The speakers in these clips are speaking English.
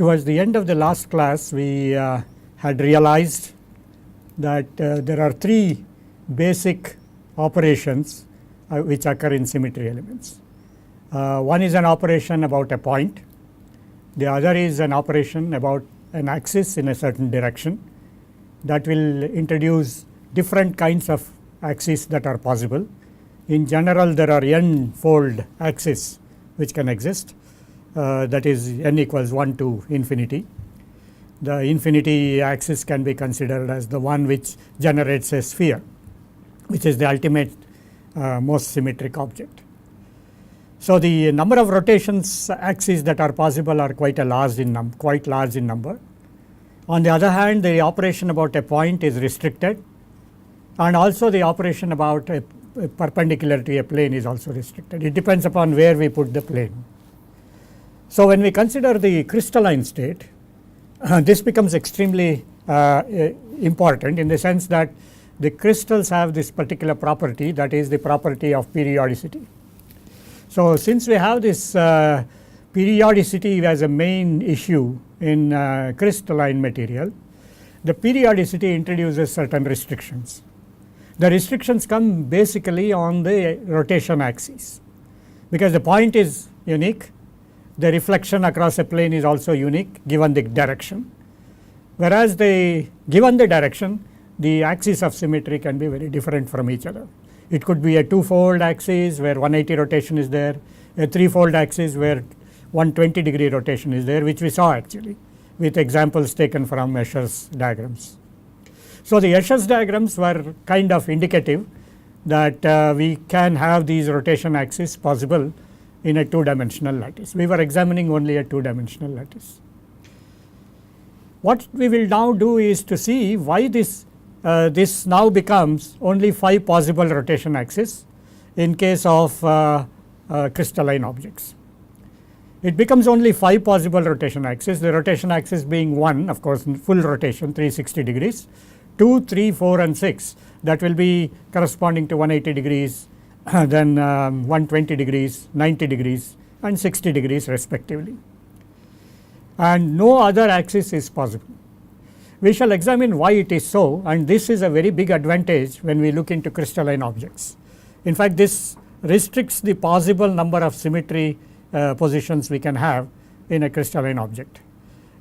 Towards the end of the last class, we had realized that there are three basic operations which occur in symmetry elements. One is an operation about a point, the other is an operation about an axis in a certain direction that will introduce different kinds of axes that are possible. In general, there are n-fold axes which can exist, that is n equals 1 to infinity. The infinity axis can be considered as the one which generates a sphere, which is the ultimate most symmetric object. So, the number of rotations axes that are possible are quite large in number. On the other hand, the operation about a point is restricted, and also the operation about a perpendicular to a plane is also restricted. It depends upon where we put the plane. So, when we consider the crystalline state, this becomes extremely important in the sense that the crystals have this particular property, that is the property of periodicity. So, since we have this periodicity as a main issue in crystalline material, the periodicity introduces certain restrictions. The restrictions come basically on the rotation axis, because the point is unique, the reflection across a plane is also unique given the direction, whereas given the direction, the axis of symmetry can be very different from each other. It could be a two-fold axis where 180 rotation is there, a three-fold axis where 120 degree rotation is there, which we saw actually with examples taken from Escher's diagrams. So, the Escher's diagrams were kind of indicative that we can have these rotation axes possible in a two-dimensional lattice. We were examining only a two-dimensional lattice. What we will now do is to see why this now becomes only 5 possible rotation axes in case of crystalline objects. It becomes only 5 possible rotation axes, the rotation axis being 1, of course full rotation 360 degrees, 2, 3, 4 and 6, that will be corresponding to 180 degrees, then 120 degrees, 90 degrees and 60 degrees respectively, and no other axis is possible. We shall examine why it is so, and this is a very big advantage when we look into crystalline objects. In fact, this restricts the possible number of symmetry positions we can have in a crystalline object,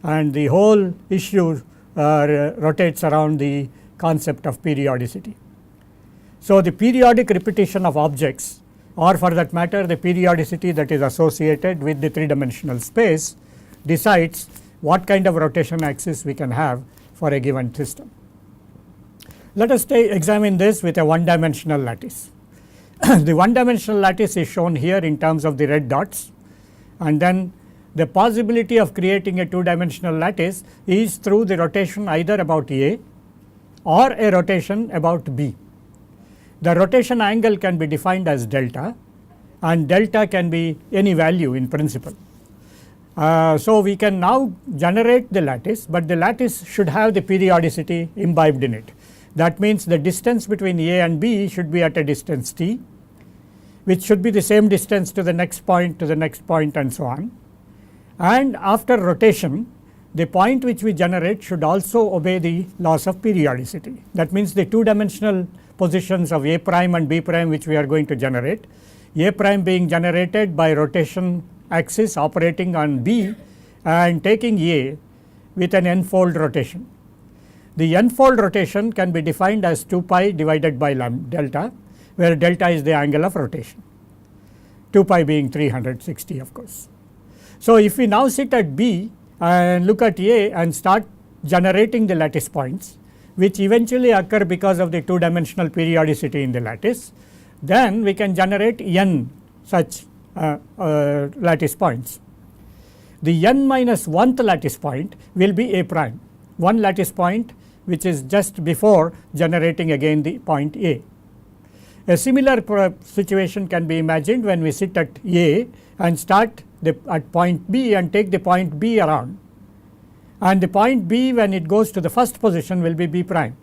and the whole issue rotates around the concept of periodicity. So, the periodic repetition of objects, or for that matter the periodicity that is associated with the three-dimensional space, decides what kind of rotation axis we can have for a given system. Let us examine this with a one-dimensional lattice. The one-dimensional lattice is shown here in terms of the red dots, and then the possibility of creating a two-dimensional lattice is through the rotation either about A or a rotation about B. The rotation angle can be defined as delta, and delta can be any value in principle. So, we can now generate the lattice, but the lattice should have the periodicity imbibed in it. That means the distance between A and B should be at a distance t, which should be the same distance to the next point and so on. And after rotation, the point which we generate should also obey the laws of periodicity. That means the two-dimensional positions of A prime and B prime which we are going to generate, A prime being generated by rotation axis operating on B and taking A with an n-fold rotation. The n-fold rotation can be defined as 2 pi divided by delta, where delta is the angle of rotation, 2 pi being 360 of course. So, if we now sit at B and look at A and start generating the lattice points, which eventually occur because of the two-dimensional periodicity in the lattice, then we can generate n such lattice points. The n minus 1th lattice point will be A prime, one lattice point which is just before generating again the point A. A similar situation can be imagined when we sit at A and start at point B and take the point B around, and the point B when it goes to the first position will be B prime,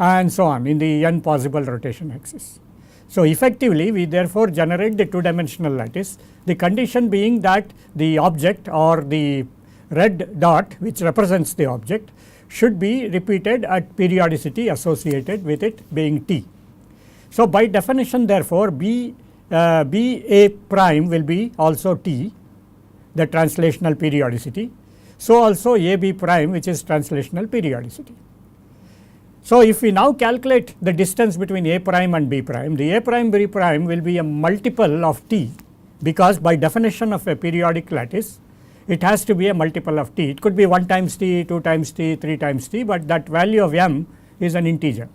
and so on in the n possible rotation axis. So, effectively we therefore generate the two-dimensional lattice, the condition being that the object or the red dot which represents the object should be repeated at periodicity associated with it being t. So, by definition therefore, B A prime will be also t, the translational periodicity. So, also A B prime, which is translational periodicity. So, if we now calculate the distance between A prime and B prime, the A prime B prime will be a multiple of t, because by definition of a periodic lattice it has to be a multiple of t. It could be 1 times t, 2 times t, 3 times t, but that value of m is an integer.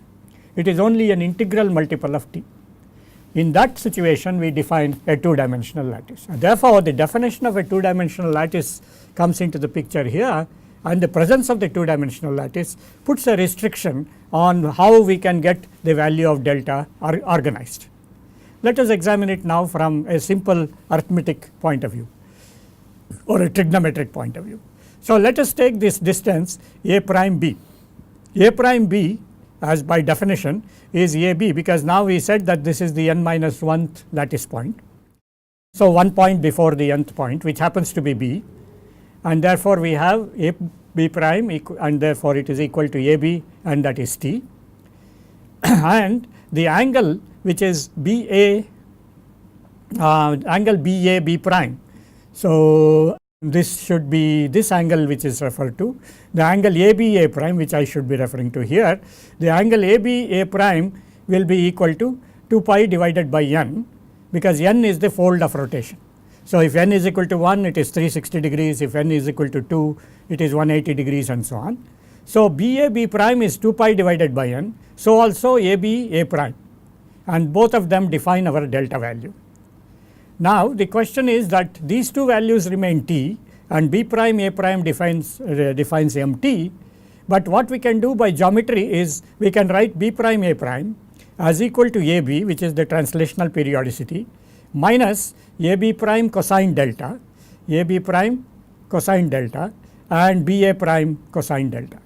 It is only an integral multiple of t. In that situation we define a 2-dimensional lattice. Therefore, the definition of a 2-dimensional lattice comes into the picture here, and the presence of the 2-dimensional lattice puts a restriction on how we can get the value of delta organized. Let us examine it now from a simple arithmetic point of view or a trigonometric point of view. So, let us take this distance A prime B. A prime B, as by definition, is A B, because now we said that this is the n minus 1th lattice point. So, one point before the nth point, which happens to be B, and therefore we have A B prime and therefore it is equal to A B, and that is t, and the angle which is B A angle B A B prime. So, this should be this angle which is referred to, the angle A B A prime, which I should be referring to here. The angle A B A prime will be equal to 2 pi divided by n, because n is the fold of rotation. So, if n is equal to 1, it is 360 degrees, if n is equal to 2, it is 180 degrees, and so on. So, B A B prime is 2 pi divided by n, so also A B A prime, and both of them define our delta value. Now, the question is that these two values remain t, and B prime A prime defines mt, but what we can do by geometry is we can write B prime A prime as equal to A B, which is the translational periodicity, minus A B prime cosine delta, A B prime cosine delta, and B A prime cosine delta.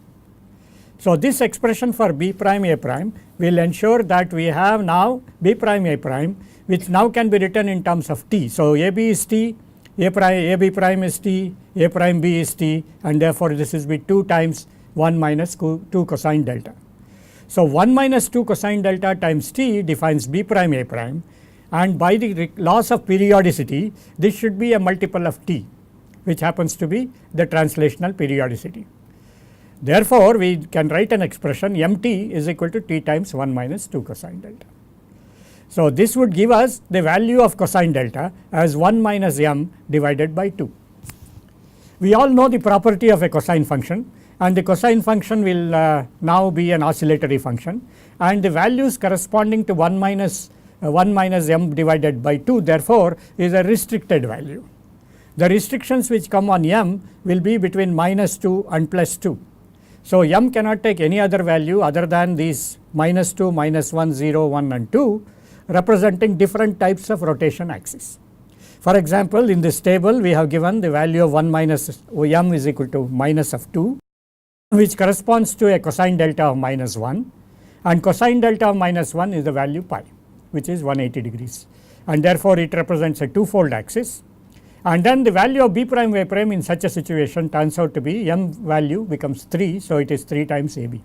So, this expression for B prime A prime will ensure that we have now B prime A prime, which now can be written in terms of t. So, A B is t, A B prime is t, A prime B is t, and therefore, this is be 2 times 1 minus 2 cosine delta. So, 1 minus 2 cosine delta times t defines B prime A prime, and by the laws of periodicity this should be a multiple of t, which happens to be the translational periodicity. Therefore, we can write an expression mt is equal to t times 1 minus 2 cosine delta. So, this would give us the value of cosine delta as 1 minus m divided by 2. We all know the property of a cosine function, and the cosine function will now be an oscillatory function, and the values corresponding to 1 minus m divided by 2 therefore, is a restricted value. The restrictions which come on m will be between minus 2 and plus 2. So, m cannot take any other value other than these minus 2, minus 1, 0, 1 and 2, representing different types of rotation axis. For example, in this table we have given the value of 1 minus m is equal to minus of 2, which corresponds to a cosine delta of minus 1, and cosine delta of minus 1 is the value pi, which is 180 degrees, and therefore, it represents a twofold axis. And then the value of B prime A prime in such a situation turns out to be m value becomes 3, so it is 3 times AB.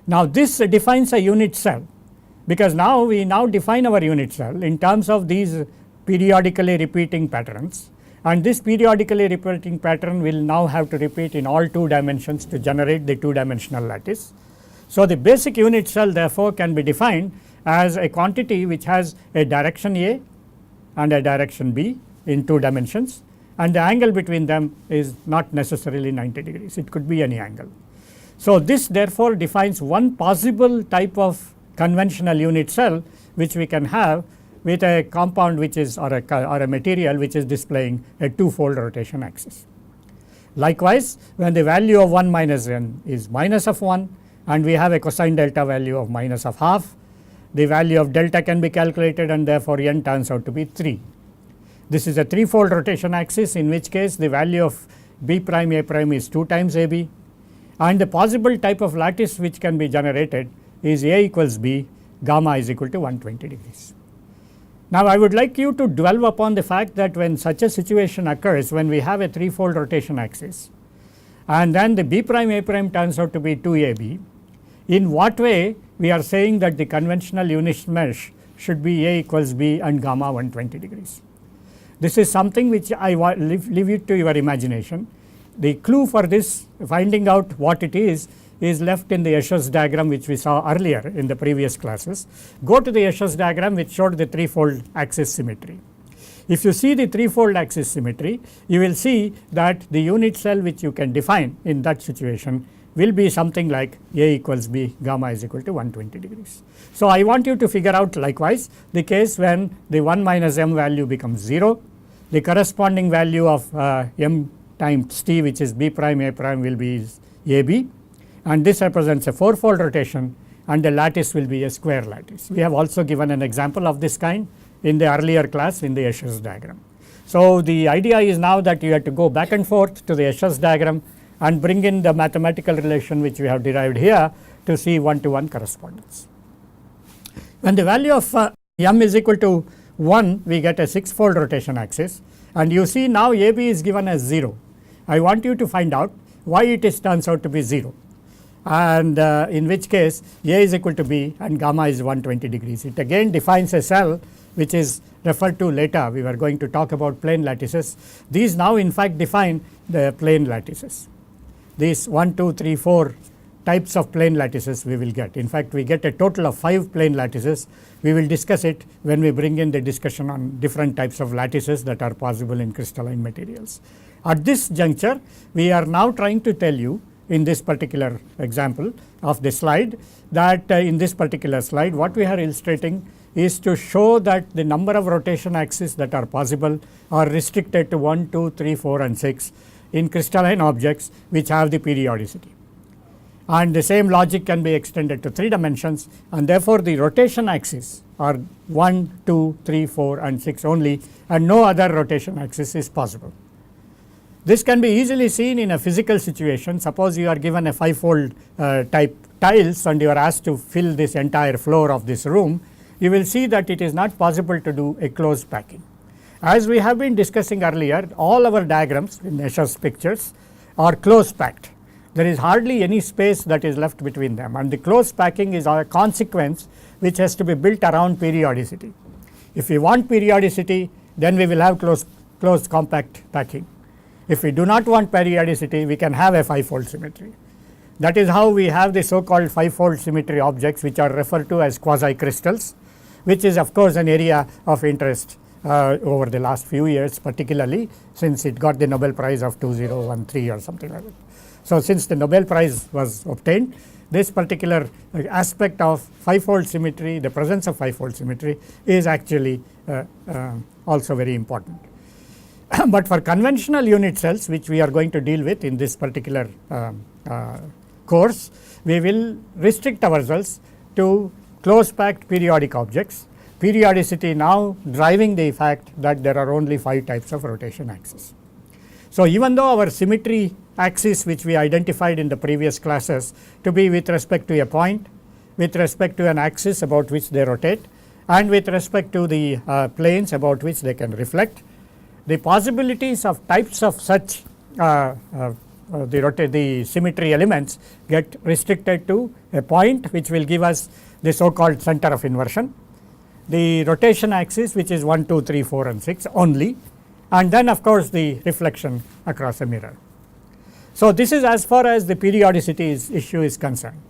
Now, this defines a unit cell, because now we define our unit cell in terms of these periodically repeating patterns, and this periodically repeating pattern will now have to repeat in all 2 dimensions to generate the 2-dimensional lattice. So, the basic unit cell therefore can be defined as a quantity which has a direction A and a direction B in 2 dimensions, and the angle between them is not necessarily 90 degrees, it could be any angle. So, this therefore defines one possible type of conventional unit cell which we can have with a compound which is or a material which is displaying a twofold rotation axis. Likewise, when the value of 1 minus n is minus of 1 and we have a cosine delta value of minus of half, the value of delta can be calculated, and therefore, n turns out to be 3. This is a threefold rotation axis, in which case the value of B prime A prime is 2 times AB, and the possible type of lattice which can be generated is A equals B, gamma is equal to 120 degrees. Now, I would like you to dwell upon the fact that when such a situation occurs, when we have a threefold rotation axis and then the B prime A prime turns out to be 2AB, in what way we are saying that the conventional unit mesh should be A equals B and gamma 120 degrees. This is something which I leave it to your imagination. The clue for this, finding out what it is left in the Escher's diagram which we saw earlier in the previous classes. Go to the Escher's diagram which showed the threefold axis symmetry. If you see the threefold axis symmetry, you will see that the unit cell which you can define in that situation will be something like A equals B, gamma is equal to 120 degrees. So, I want you to figure out likewise the case when the 1 minus m value becomes 0, the corresponding value of m times t, which is B prime A prime, will be AB, and this represents a fourfold rotation, and the lattice will be a square lattice. We have also given an example of this kind in the earlier class in the Escher's diagram. So, the idea is now that you have to go back and forth to the Escher's diagram and bring in the mathematical relation which we have derived here to see one-to-one correspondence. When the value of m is equal to 1, we get a six-fold rotation axis, and you see now AB is given as 0. I want you to find out why it turns out to be 0, and in which case A is equal to B and gamma is 120 degrees. It again defines a cell which is referred to later. We were going to talk about plane lattices. These now in fact define the plane lattices. These 1, 2, 3, 4 types of plane lattices we will get. In fact, we get a total of 5 plane lattices. We will discuss it when we bring in the discussion on different types of lattices that are possible in crystalline materials. At this juncture, we are now trying to tell you in this particular example of the slide that in this particular slide what we are illustrating is to show that the number of rotation axes that are possible are restricted to 1, 2, 3, 4 and 6 in crystalline objects which have the periodicity. And the same logic can be extended to 3 dimensions, and therefore, the rotation axes are 1, 2, 3, 4 and 6 only, and no other rotation axis is possible. This can be easily seen in a physical situation. Suppose you are given a 5-fold type tiles and you are asked to fill this entire floor of this room, you will see that it is not possible to do a closed packing. As we have been discussing earlier, all our diagrams in Escher's pictures are close packed. There is hardly any space that is left between them, and the close packing is a consequence which has to be built around periodicity. If we want periodicity, then we will have closed compact packing. If we do not want periodicity, we can have a 5-fold symmetry. That is how we have the so called 5-fold symmetry objects which are referred to as quasi crystals, which is of course an area of interest over the last few years, particularly since it got the Nobel Prize of 2013 or something like that. So, since the Nobel Prize was obtained, this particular aspect of 5-fold symmetry, the presence of 5-fold symmetry is actually also very important. But for conventional unit cells which we are going to deal with in this particular course, we will restrict ourselves to close packed periodic objects, periodicity now driving the fact that there are only 5 types of rotation axes. So, even though our symmetry axis which we identified in the previous classes to be with respect to a point, with respect to an axis about which they rotate, and with respect to the planes about which they can reflect, the possibilities of types of such the symmetry elements get restricted to a point which will give us the so called center of inversion, the rotation axis which is 1, 2, 3, 4 and 6 only, and then of course the reflection across a mirror. So, this is as far as the periodicity issue is concerned.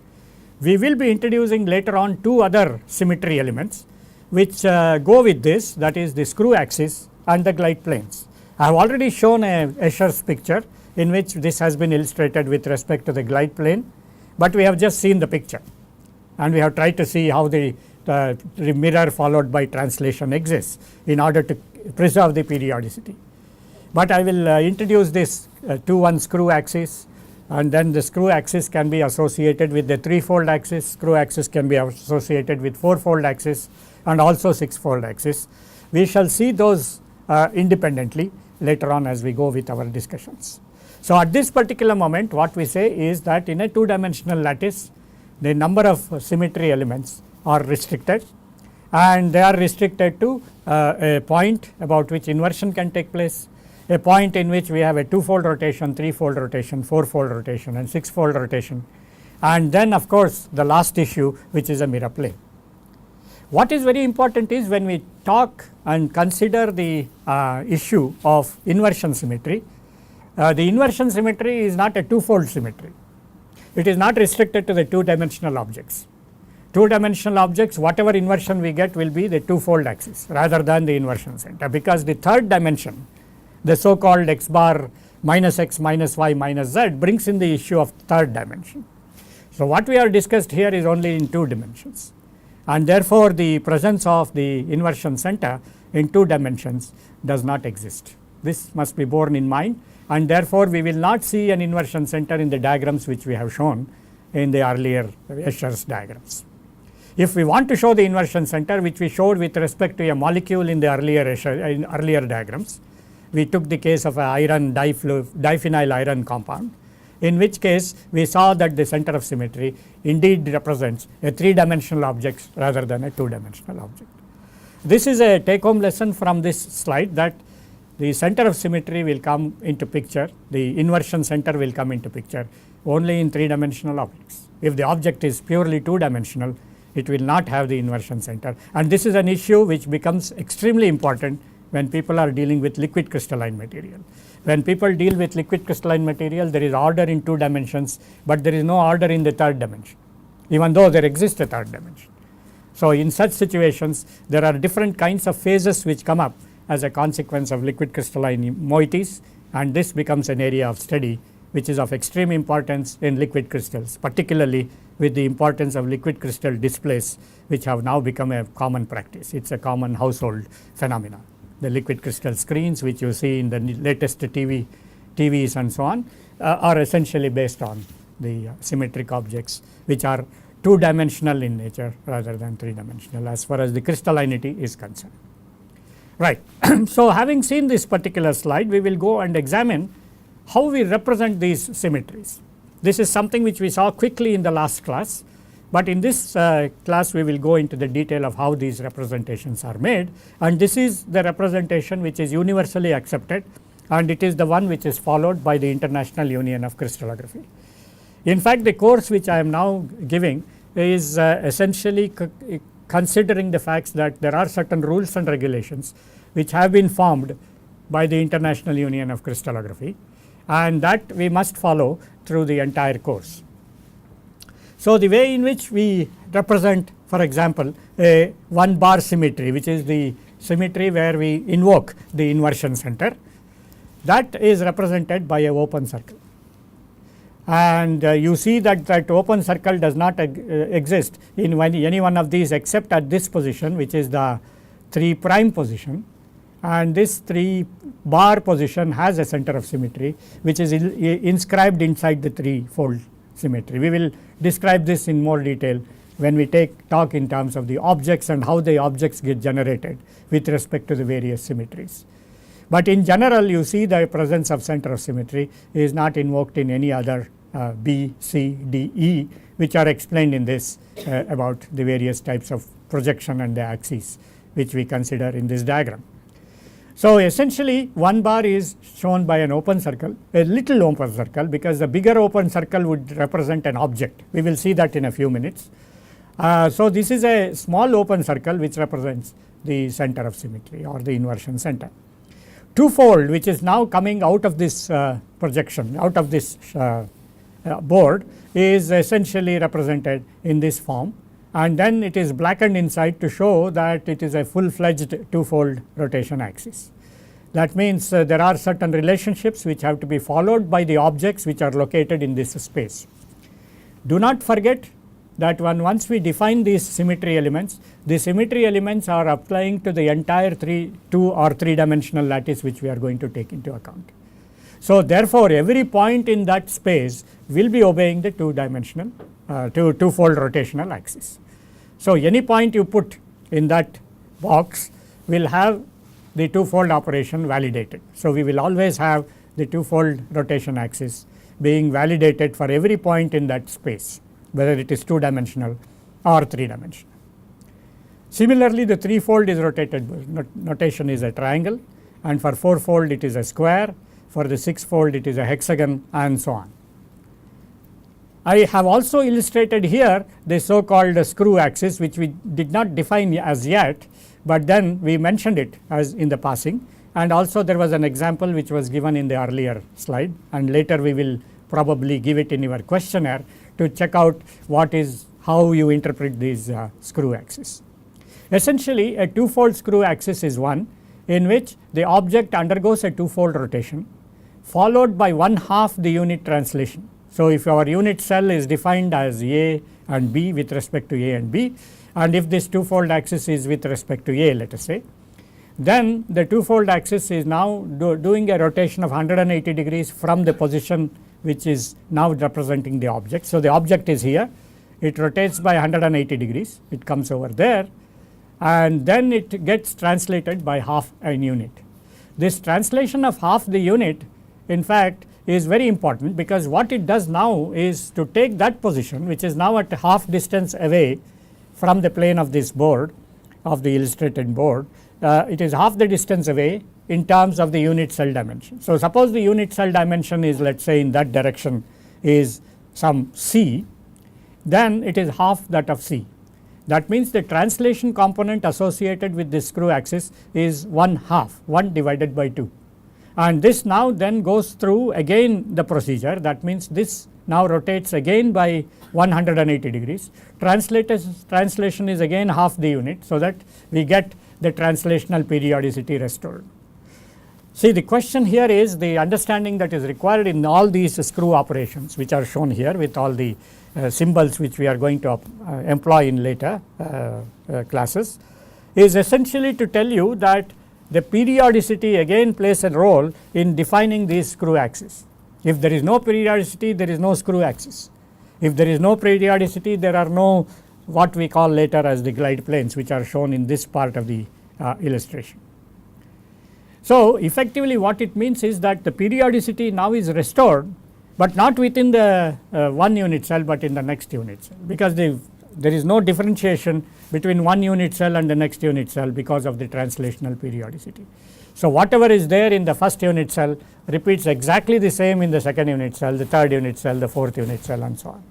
We will be introducing later on 2 other symmetry elements which go with this, that is the screw axis and the glide planes. I have already shown a Escher's picture in which this has been illustrated with respect to the glide plane, but we have just seen the picture and we have tried to see how the mirror followed by translation exists in order to preserve the periodicity. But I will introduce this 2-1 screw axis, and then the screw axis can be associated with the 3-fold axis, screw axis can be associated with 4-fold axis and also 6-fold axis. We shall see those independently later on as we go with our discussions. So, at this particular moment what we say is that in a 2-dimensional lattice the number of symmetry elements are restricted, and they are restricted to a point about which inversion can take place, a point in which we have a twofold rotation, threefold rotation, fourfold rotation and sixfold rotation, and then of course the last issue, which is a mirror plane. What is very important is when we talk and consider the issue of inversion symmetry, the inversion symmetry is not a twofold symmetry. It is not restricted to the two dimensional objects. Two dimensional objects, whatever inversion we get will be the twofold axis rather than the inversion center, because the third dimension, the so called x bar minus x minus y minus z, brings in the issue of third dimension. So, what we are discussed here is only in two dimensions, and therefore, the presence of the inversion center in two dimensions does not exist. This must be borne in mind, and therefore, we will not see an inversion center in the diagrams which we have shown in the earlier Escher's diagrams. If we want to show the inversion center, which we showed with respect to a molecule in the earlier diagrams, we took the case of a iron diphenyl iron compound, in which case we saw that the center of symmetry indeed represents a three-dimensional object rather than a two-dimensional object. This is a take-home lesson from this slide, that the center of symmetry will come into picture, the inversion center will come into picture only in three-dimensional objects. If the object is purely two-dimensional, it will not have the inversion center, and this is an issue which becomes extremely important when people are dealing with liquid crystalline material. When people deal with liquid crystalline material, there is order in two dimensions, but there is no order in the third dimension, even though there exists a third dimension. So, in such situations, there are different kinds of phases which come up as a consequence of liquid crystalline moieties, and this becomes an area of study which is of extreme importance in liquid crystals, particularly with the importance of liquid crystal displays, which have now become a common practice. It is a common household phenomena. The liquid crystal screens which you see in the latest TVs and so on are essentially based on the symmetric objects, which are two dimensional in nature rather than three dimensional as far as the crystallinity is concerned. Right. So, having seen this particular slide, we will go and examine how we represent these symmetries. This is something which we saw quickly in the last class, but in this class we will go into the detail of how these representations are made, and this is the representation which is universally accepted, and it is the one which is followed by the International Union of Crystallography. In fact, the course which I am now giving is essentially considering the facts that there are certain rules and regulations which have been formed by the International Union of Crystallography, and that we must follow through the entire course. So, the way in which we represent, for example, a one bar symmetry, which is the symmetry where we invoke the inversion center, that is represented by a open circle. And you see that that open circle does not exist in any one of these except at this position, which is the 3 prime position, and this 3 bar position has a center of symmetry which is inscribed inside the threefold symmetry. We will describe this in more detail when we talk in terms of the objects and how the objects get generated with respect to the various symmetries. But in general, you see the presence of center of symmetry is not invoked in any other B, C, D, E, which are explained in this about the various types of projection and the axes which we consider in this diagram. So, essentially one bar is shown by an open circle, a little open circle, because the bigger open circle would represent an object. We will see that in a few minutes. So, this is a small open circle which represents the center of symmetry or the inversion center. Twofold, which is now coming out of this projection, out of this board, is essentially represented in this form, and then it is blackened inside to show that it is a full-fledged twofold rotation axis. That means there are certain relationships which have to be followed by the objects which are located in this space. Do not forget that once we define these symmetry elements, the symmetry elements are applying to the entire two or three dimensional lattice which we are going to take into account. So, therefore, every point in that space will be obeying the two-dimensional twofold rotational axis. So, any point you put in that box will have the twofold operation validated. So, we will always have the twofold rotation axis being validated for every point in that space, whether it is two-dimensional or three-dimensional. Similarly, the threefold is rotated notation is a triangle, and for fourfold it is a square, for the sixfold it is a hexagon, and so on. I have also illustrated here the so called screw axis, which we did not define as yet, but then we mentioned it as in the passing, and also there was an example which was given in the earlier slide, and later we will probably give it in your questionnaire to check out what is how you interpret these screw axis. Essentially, a twofold screw axis is one in which the object undergoes a twofold rotation followed by 1/2 the unit translation. So, if our unit cell is defined as A and B with respect to A and B, and if this twofold axis is with respect to A, let us say, then the twofold axis is now doing a rotation of 180 degrees from the position which is now representing the object. So, the object is here, it rotates by 180 degrees, it comes over there, and then it gets translated by half a unit. This translation of half the unit in fact is very important, because what it does now is to take that position which is now at half distance away from the plane of this board, of the illustrated board. It is half the distance away in terms of the unit cell dimension. So, suppose the unit cell dimension is, let us say, in that direction is some c, then it is half that of c. That means the translation component associated with this screw axis is 1/2, 1 divided by 2, and this now then goes through again the procedure. That means this now rotates again by 180 degrees. Translation is again half the unit, so that we get the translational periodicity restored. See, the question here is the understanding that is required in all these screw operations, which are shown here with all the symbols which we are going to employ in later classes, is essentially to tell you that the periodicity again plays a role in defining these screw axis. If there is no periodicity, there is no screw axis. If there is no periodicity, there are no what we call later as the glide planes, which are shown in this part of the illustration. So, effectively what it means is that the periodicity now is restored, but not within the one unit cell, but in the next unit cell, because there is no differentiation between one unit cell and the next unit cell because of the translational periodicity. So, whatever is there in the first unit cell repeats exactly the same in the second unit cell, the third unit cell, the fourth unit cell, and so on.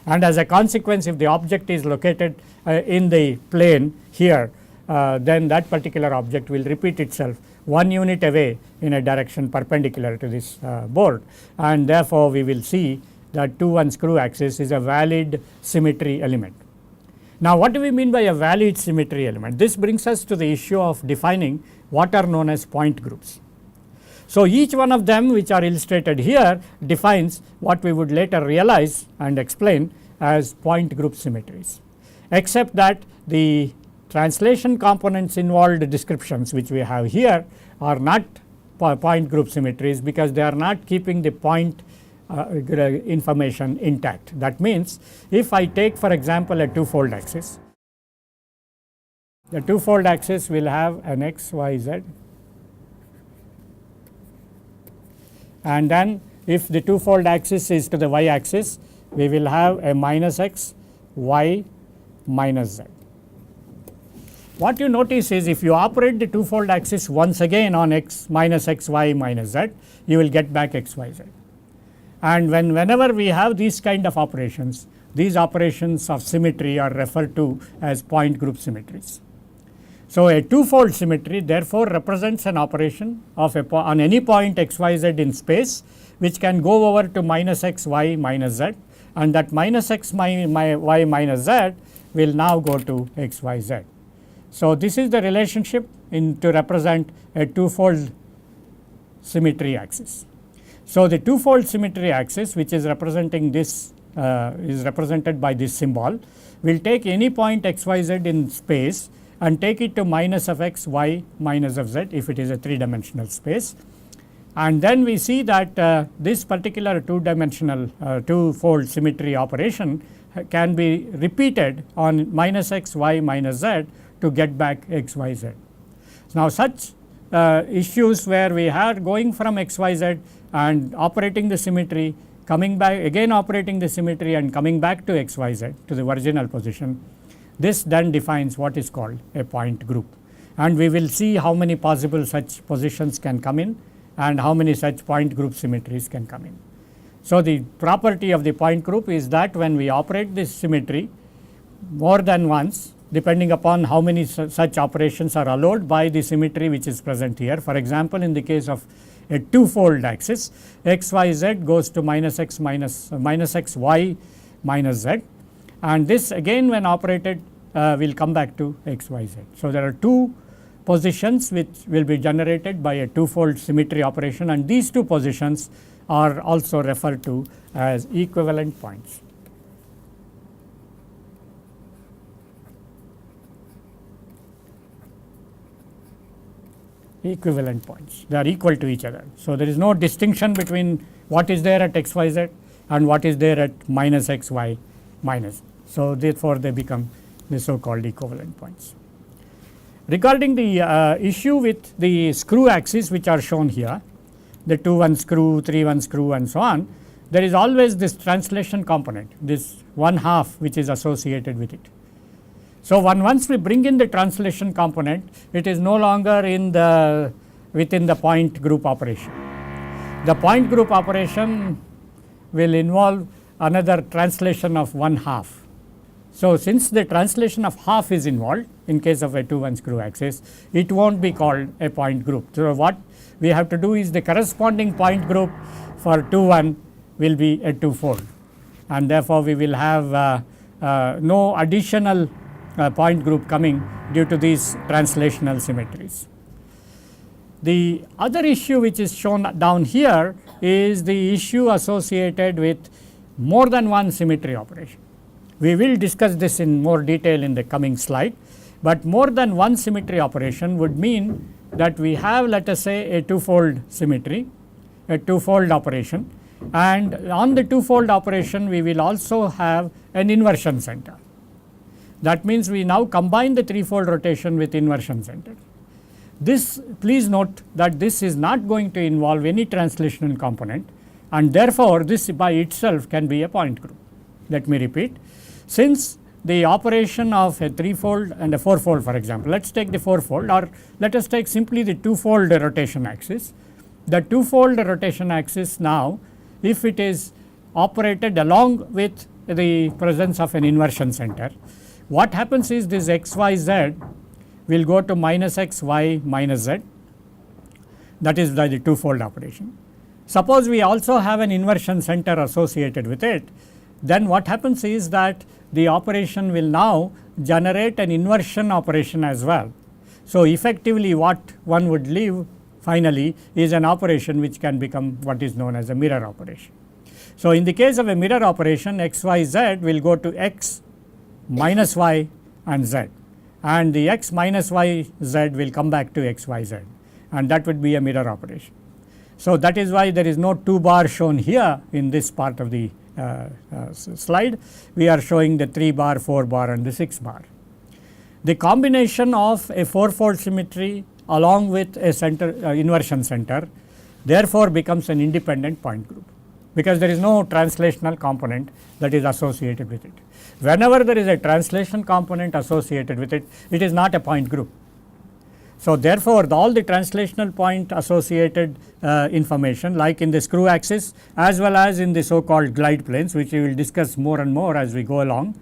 And as a consequence, if the object is located in the plane here, then that particular object will repeat itself 1 unit away in a direction perpendicular to this board, and therefore, we will see that 2-1 screw axis is a valid symmetry element. Now, what do we mean by a valid symmetry element? This brings us to the issue of defining what are known as point groups. So, each one of them which are illustrated here defines what we would later realize and explain as point group symmetries, except that the translation components involved descriptions which we have here are not point group symmetries, because they are not keeping the point information intact. That means, if I take for example a twofold axis, the twofold axis will have an x, y, z, and then if the twofold axis is to the y axis, we will have a minus x, y, minus z. What you notice is, if you operate the twofold axis once again on x minus x, y minus z, you will get back x, y, z. And whenever we have these kind of operations, these operations of symmetry are referred to as point group symmetries. So, a twofold symmetry therefore represents an operation of on any point x, y, z in space, which can go over to minus x, y minus z, and that minus x, y minus z will now go to x, y, z. So, this is the relationship to represent a twofold symmetry axis. So, the twofold symmetry axis, which is representing this is represented by this symbol, will take any point x, y, z in space and take it to minus of x, y minus of z if it is a 3-dimensional space. And then we see that this particular 2-dimensional twofold symmetry operation can be repeated on minus x, y minus z to get back x, y, z. Now, such issues where we are going from x, y, z and operating the symmetry, coming back again operating the symmetry and coming back to x, y, z to the original position, This then defines what is called a point group, and we will see how many possible such positions can come in and how many such point group symmetries can come in. So, the property of the point group is that when we operate this symmetry more than once, depending upon how many such operations are allowed by the symmetry which is present here. For example, in the case of a twofold axis, x y z goes to minus x y minus z, and this again when operated will come back to x y z. So, there are two positions which will be generated by a twofold symmetry operation, and these two positions are also referred to as equivalent points. Equivalent points, they are equal to each other. So, there is no distinction between what is there at x y z and what is there at minus x y minus. So, therefore, they become the so called equivalent points. Regarding the issue with the screw axis which are shown here, the 2-1 screw, 3-1 screw and so on, there is always this translation component, this 1/2 which is associated with it. So, once we bring in the translation component, it is no longer in the within the point group operation. The point group operation will involve another translation of 1/2. So, since the translation of half is involved in case of a 2-1 screw axis, it will not be called a point group. So, what we have to do is the corresponding point group for 2-1 will be a twofold, and therefore, we will have no additional point group coming due to these translational symmetries. The other issue which is shown down here is the issue associated with more than one symmetry operation. We will discuss this in more detail in the coming slide, but more than one symmetry operation would mean that we have, let us say, a twofold symmetry, a twofold operation, and on the twofold operation we will also have an inversion center. That means, we now combine the threefold rotation with inversion center. This, please note that this is not going to involve any translational component, and therefore, this by itself can be a point group. Let me repeat, since the operation of a threefold and a fourfold, for example, let us take the fourfold, or let us take simply the twofold rotation axis. The twofold rotation axis now, if it is operated along with the presence of an inversion center, what happens is this x y z will go to minus x y minus z, that is by the twofold operation. Suppose we also have an inversion center associated with it, then what happens is that the operation will now generate an inversion operation as well. So, effectively what one would leave finally is an operation which can become what is known as a mirror operation. So, in the case of a mirror operation, x y z will go to x minus y and z, and the x minus y z will come back to x y z, and that would be a mirror operation. So, that is why there is no 2 bar shown here in this part of the slide. We are showing the 3 bar, 4 bar and the 6 bar. The combination of a fourfold symmetry along with a center inversion center therefore becomes an independent point group, because there is no translational component that is associated with it. Whenever there is a translation component associated with it, it is not a point group. So, therefore, all the translational point associated information, like in the screw axis as well as in the so called glide planes, which we will discuss more and more as we go along,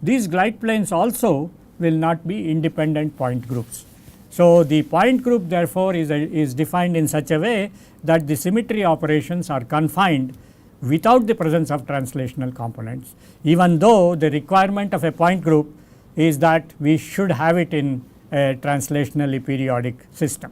these glide planes also will not be independent point groups. So, the point group therefore is defined in such a way that the symmetry operations are confined without the presence of translational components, even though the requirement of a point group is that we should have it in a translationally periodic system.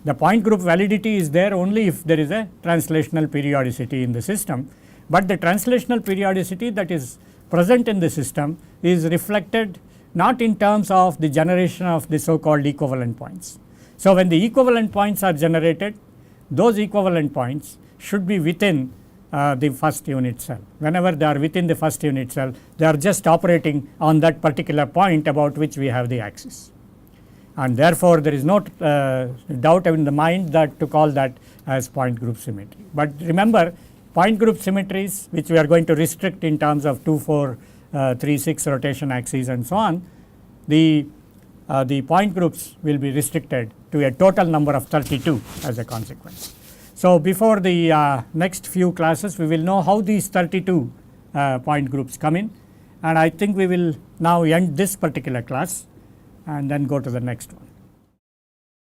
The point group validity is there only if there is a translational periodicity in the system, but the translational periodicity that is present in the system is reflected not in terms of the generation of the so called equivalent points. So, when the equivalent points are generated, those equivalent points should be within the first unit cell. Whenever they are within the first unit cell, they are just operating on that particular point about which we have the axis, and therefore, there is no doubt in the mind that to call that as point group symmetry. But remember, point group symmetries which we are going to restrict in terms of 2, 4 3, 6 rotation axes and so on, the point groups will be restricted to a total number of 32 as a consequence. So, before the next few classes we will know how these 32 point groups come in, and I think we will now end this particular class and then go to the next one.